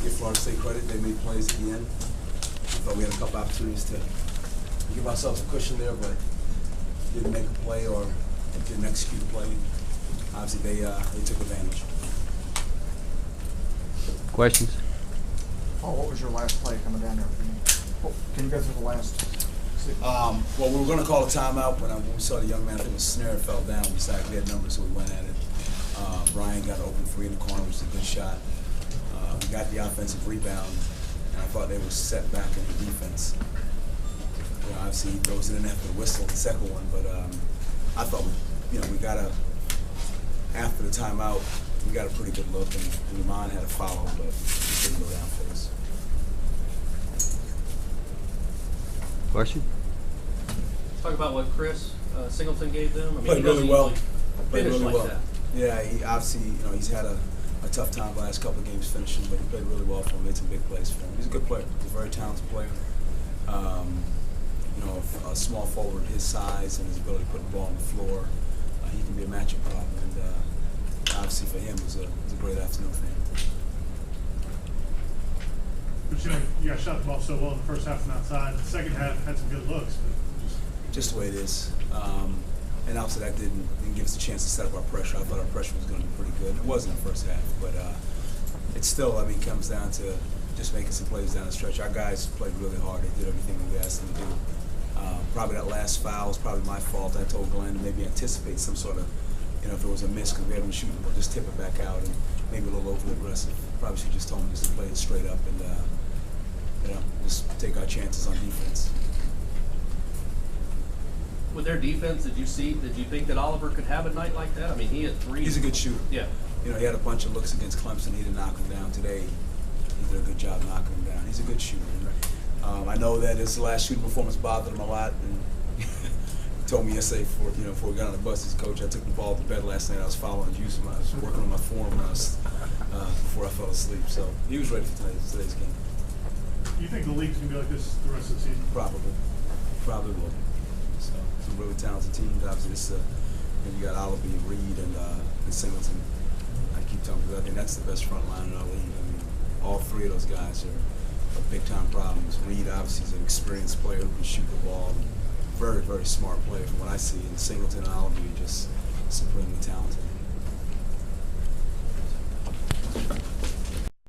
give Florida State credit. They made plays at the end. I thought we had a couple opportunities to give ourselves a cushion there, but didn't make a play or didn't execute a play. Obviously, they took advantage. Questions? Paul, what was your last play coming down there? Can you go through the last? Well, we were going to call a timeout when we saw the young man, I think it was Snare, fell down. We decided we had numbers, so we went at it. Brian got an open three in the corner, which was a good shot. We got the offensive rebound, and I thought they were set back in the defense. You know, obviously, he throws it in after the whistle, the second one, but I thought we got after the timeout, we got a pretty good look, and Iman had a follow, but it didn't go down for us. Question? Talk about what Chris Singleton gave them. I mean, Played he really doesn't well. usually Played finish really like well. that. Yeah, he obviously, he's had a tough time the last couple of games finishing, but he played really well for him. Made some big plays for him. He's a good player. He's a very talented player. A small forward his size and his ability to put the ball on the floor, he can be a matchup problem. And obviously for him, it was a great afternoon for him. But you guys shot the ball so well in the first half from outside. The second half had some good looks, but just the way it is. And obviously that didn't give us a chance to set up our pressure. I thought our pressure was going to be pretty good. It was in the first half, but it still, comes down to just making some plays down the stretch. Our guys played really hard. They did everything we asked them to do. Probably that last foul was probably my fault. I told Glenn to maybe anticipate some sort of, if there was a miss because we had been shooting, we'll just tip it back out and maybe a little overly aggressive. Probably should just told him just to play it straight up and just take our chances on defense. With their defense, did you think that Oliver could have a night like that? I mean, he had three. He's a good shooter. Yeah. He had a bunch of looks against Clemson. He didn't knock him down today. He did a good job knocking him down. He's a good shooter. I know that his last shooting performance bothered him a lot, and he told me yesterday before we got on the bus, his coach, I took the ball to bed last night. I was following Houston. I was working on my form when before I fell asleep. So he was ready for today's game. you think the league's going to be like this the rest of the season? Probably will. So some really talented teams. Obviously, you got Oliver, Reed, and Singleton. I keep telling you, I think that's the best front line in our league. All three of those guys are big-time problems. Reed obviously is an experienced player who can shoot the ball. Very, very smart player from what I see. And Singleton and Oliver are just supremely talented.